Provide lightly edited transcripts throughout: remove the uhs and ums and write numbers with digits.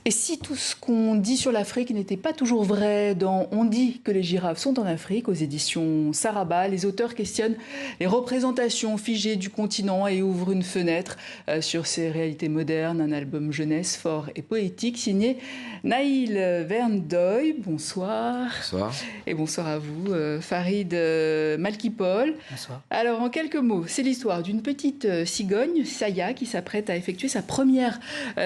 Et si tout ce qu'on dit sur l'Afrique n'était pas toujours vrai dans On dit que les girafes sont en Afrique, aux éditions Saraba, les auteurs questionnent les représentations figées du continent et ouvrent une fenêtre sur ses réalités modernes. Un album jeunesse fort et poétique signé Naïl Verndoy. Bonsoir. Bonsoir. Et bonsoir à vous, Farid Malkipol. Bonsoir. Alors, en quelques mots, c'est l'histoire d'une petite cigogne, Saya, qui s'apprête à effectuer sa première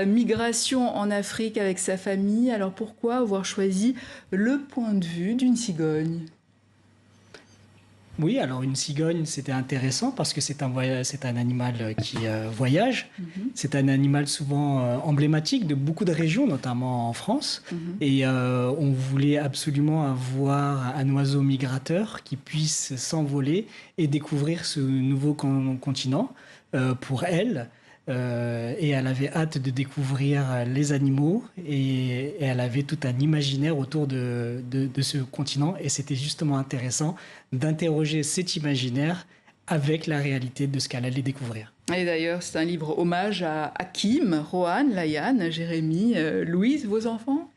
migration en Afrique avec sa famille. Alors, pourquoi avoir choisi le point de vue d'une cigogne ? Oui, alors une cigogne, c'était intéressant parce que c'est un animal qui voyage. C'est un animal souvent emblématique de beaucoup de régions, notamment en France. Et on voulait absolument avoir un oiseau migrateur qui puisse s'envoler et découvrir ce nouveau continent pour elle. Et elle avait hâte de découvrir les animaux et elle avait tout un imaginaire autour de ce continent. Et c'était justement intéressant d'interroger cet imaginaire avec la réalité de ce qu'elle allait découvrir. Et d'ailleurs, c'est un livre hommage à Hakim, Rohan, Layan, Jérémy, Louise, vos enfants ?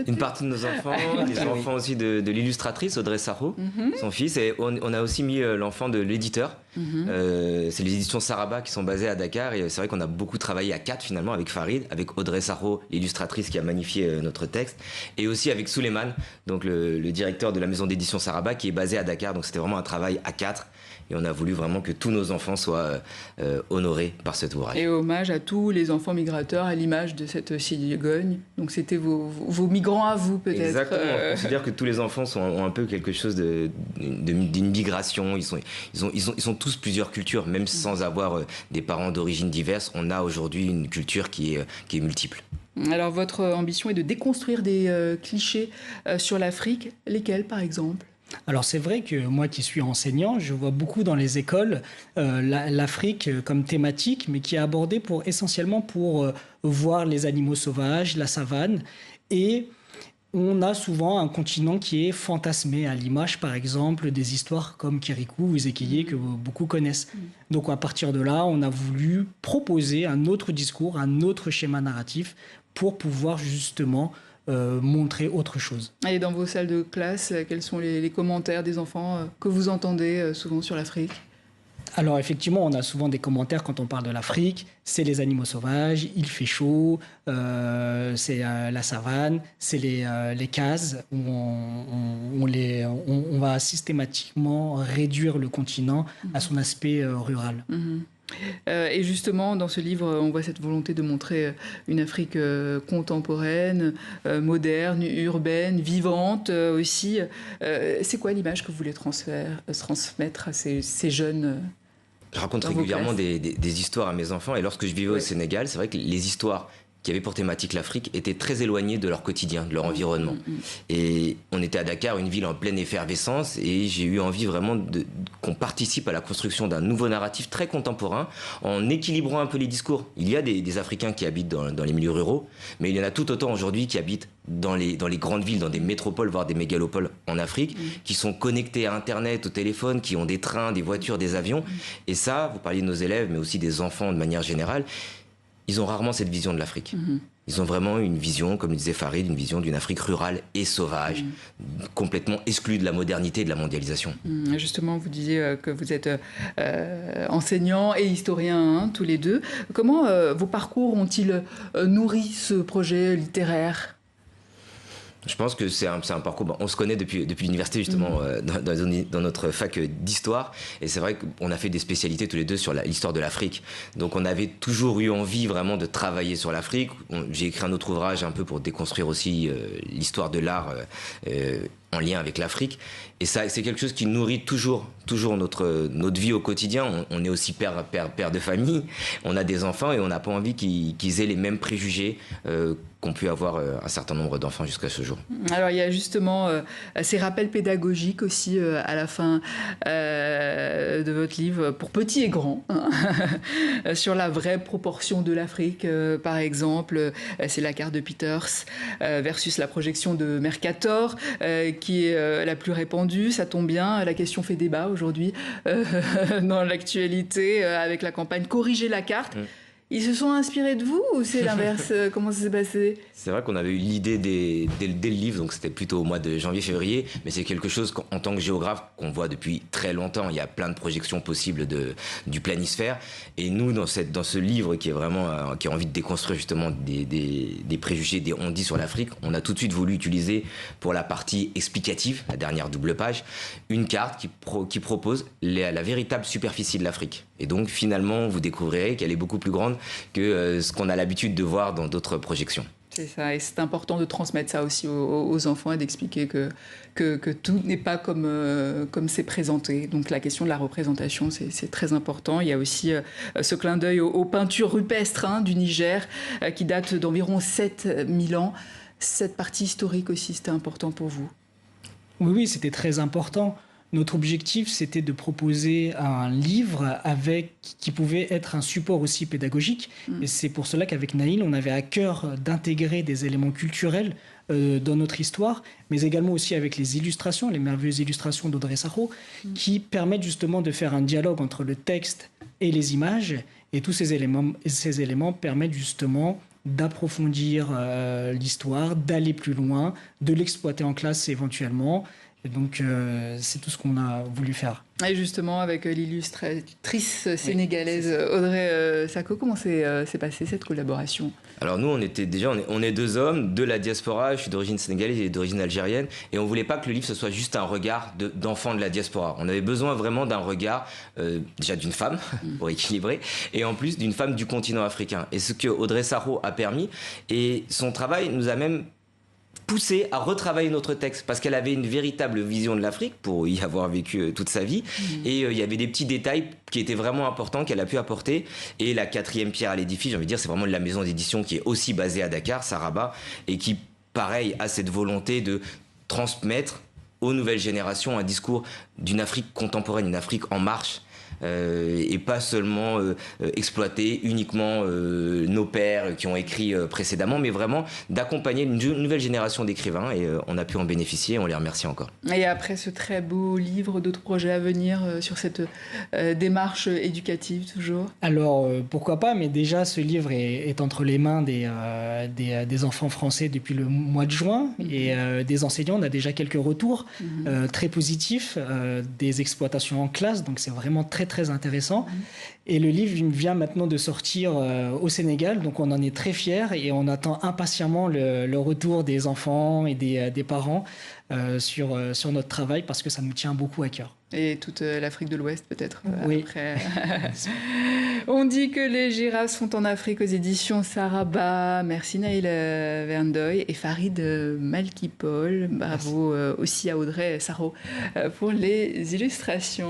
Une partie de nos enfants, les enfants aussi de l'illustratrice Audrey Sarraut, son fils. Et on a aussi mis l'enfant de l'éditeur. C'est les éditions Saraba qui sont basées à Dakar. Et c'est vrai qu'on a beaucoup travaillé à 4 finalement avec Farid, avec Audrey Sarraut, l'illustratrice qui a magnifié notre texte. Et aussi avec Souleymane, donc le directeur de la maison d'édition Saraba qui est basé à Dakar. Donc c'était vraiment un travail à 4. Et on a voulu vraiment que tous nos enfants soient honorés par cet ouvrage. Et hommage à tous les enfants migrateurs, à l'image de cette cigogne. Donc c'était vos migrants à vous, peut-être. Exactement. On considère que tous les enfants ont un peu quelque chose d'une migration. Ils sont tous plusieurs cultures, même sans avoir des parents d'origine diverses. On a aujourd'hui une culture qui est multiple. Alors votre ambition est de déconstruire des clichés sur l'Afrique. Lesquels, par exemple ? Alors c'est vrai que moi qui suis enseignant, je vois beaucoup dans les écoles l'Afrique comme thématique, mais qui est abordée essentiellement pour voir les animaux sauvages, la savane. Et on a souvent un continent qui est fantasmé, à l'image par exemple des histoires comme Kirikou ou Ezekeye que beaucoup connaissent. Donc à partir de là, on a voulu proposer un autre discours, un autre schéma narratif pour pouvoir justement montrer autre chose. Et dans vos salles de classe, quels sont les commentaires des enfants que vous entendez souvent sur l'Afrique ? Alors effectivement, on a souvent des commentaires quand on parle de l'Afrique. C'est les animaux sauvages, il fait chaud, c'est la savane, c'est les cases où on va systématiquement réduire le continent à son aspect rural. Et justement, dans ce livre, on voit cette volonté de montrer une Afrique contemporaine, moderne, urbaine, vivante aussi. C'est quoi l'image que vous voulez transmettre à ces jeunes ? Je raconte régulièrement des histoires à mes enfants. Et lorsque je vivais au Sénégal, c'est vrai que les histoires qui avaient pour thématique l'Afrique étaient très éloignées de leur quotidien, de leur environnement. Et on était à Dakar, une ville en pleine effervescence, et j'ai eu envie vraiment qu'on participe à la construction d'un nouveau narratif très contemporain, en équilibrant un peu les discours. Il y a des Africains qui habitent dans les milieux ruraux, mais il y en a tout autant aujourd'hui qui habitent dans les grandes villes, dans des métropoles, voire des mégalopoles en Afrique, qui sont connectés à Internet, au téléphone, qui ont des trains, des voitures, des avions. Et ça, vous parliez de nos élèves, mais aussi des enfants de manière générale, ils ont rarement cette vision de l'Afrique. Ils ont vraiment une vision, comme le disait Farid, une vision d'une Afrique rurale et sauvage, complètement exclue de la modernité et de la mondialisation. Justement, vous disiez que vous êtes enseignant et historien, tous les deux. Comment vos parcours ont-ils nourri ce projet littéraire ? Je pense que c'est un parcours. Bon, on se connaît depuis l'université, justement, dans notre fac d'histoire. Et c'est vrai qu'on a fait des spécialités tous les deux sur l'histoire de l'Afrique. Donc on avait toujours eu envie vraiment de travailler sur l'Afrique. J'ai écrit un autre ouvrage un peu pour déconstruire aussi l'histoire de l'art en lien avec l'Afrique. Et ça, c'est quelque chose qui nourrit toujours notre vie au quotidien. On est aussi père de famille. On a des enfants et on n'a pas envie qu'ils aient les mêmes préjugés qu'ont pu avoir un certain nombre d'enfants jusqu'à ce jour. Alors il y a justement ces rappels pédagogiques aussi à la fin de votre livre, pour petits et grands, sur la vraie proportion de l'Afrique. Par exemple, c'est la carte de Peters versus la projection de Mercator, qui est la plus répandue. Ça tombe bien, la question fait débat aujourd'hui dans l'actualité avec la campagne Corriger la carte. Ils se sont inspirés de vous ou c'est l'inverse? Comment ça s'est passé? C'est vrai qu'on avait eu l'idée dès le livre, donc c'était plutôt au mois de janvier-février, mais c'est quelque chose en tant que géographe qu'on voit depuis très longtemps. Il y a plein de projections possibles du planisphère. Et nous, dans ce livre qui est vraiment qui a envie de déconstruire justement des préjugés, des on-dit sur l'Afrique, on a tout de suite voulu utiliser pour la partie explicative, la dernière double page, une carte qui propose la véritable superficie de l'Afrique. Et donc finalement, vous découvrirez qu'elle est beaucoup plus grande que ce qu'on a l'habitude de voir dans d'autres projections. C'est ça, et c'est important de transmettre ça aussi aux enfants et d'expliquer que tout n'est pas comme c'est présenté. Donc la question de la représentation, c'est très important. Il y a aussi ce clin d'œil aux peintures rupestres du Niger qui datent d'environ 7000 ans. Cette partie historique aussi, c'était important pour vous? Oui, c'était très important. Notre objectif, c'était de proposer un livre qui pouvait être un support aussi pédagogique. Et c'est pour cela qu'avec Naïl, on avait à cœur d'intégrer des éléments culturels dans notre histoire, mais également aussi avec les illustrations, les merveilleuses illustrations d'Audrey Sarraut, qui permettent justement de faire un dialogue entre le texte et les images. Et tous ces éléments permettent justement d'approfondir l'histoire, d'aller plus loin, de l'exploiter en classe éventuellement. Et donc, c'est tout ce qu'on a voulu faire. Et justement, avec l'illustratrice sénégalaise Audrey Sarraut, comment s'est passée cette collaboration? Alors nous, on est deux hommes de la diaspora. Je suis d'origine sénégalaise et d'origine algérienne. Et on voulait pas que le livre ce soit juste un regard d'enfants de la diaspora. On avait besoin vraiment d'un regard, déjà d'une femme, pour équilibrer, et en plus d'une femme du continent africain. Et ce que Audrey Sarraut a permis, et son travail nous a même poussé à retravailler notre texte parce qu'elle avait une véritable vision de l'Afrique pour y avoir vécu toute sa vie et il y avait des petits détails qui étaient vraiment importants qu'elle a pu apporter. Et la quatrième pierre à l'édifice, j'ai envie de dire, c'est vraiment la maison d'édition qui est aussi basée à Dakar, Saraba, et qui pareil a cette volonté de transmettre aux nouvelles générations un discours d'une Afrique contemporaine, une Afrique en marche. Et pas seulement exploiter uniquement nos pères qui ont écrit précédemment, mais vraiment d'accompagner une nouvelle génération d'écrivains et on a pu en bénéficier et on les remercie encore. Et après ce très beau livre, d'autres projets à venir sur cette démarche éducative toujours? Alors pourquoi pas, mais déjà ce livre est entre les mains des enfants français depuis le mois de juin et des enseignants, on a déjà quelques retours très positifs, des exploitations en classe, donc c'est vraiment très intéressant. Et le livre vient maintenant de sortir au Sénégal, donc on en est très fiers et on attend impatiemment le retour des enfants et des parents sur notre travail parce que ça nous tient beaucoup à cœur. Et toute l'Afrique de l'Ouest peut-être oui. Après. On dit que les girafes sont en Afrique aux éditions Saraba. Merci Naïl Verndoy et Farid Malkipol. Bravo aussi à Audrey Sarraut pour les illustrations.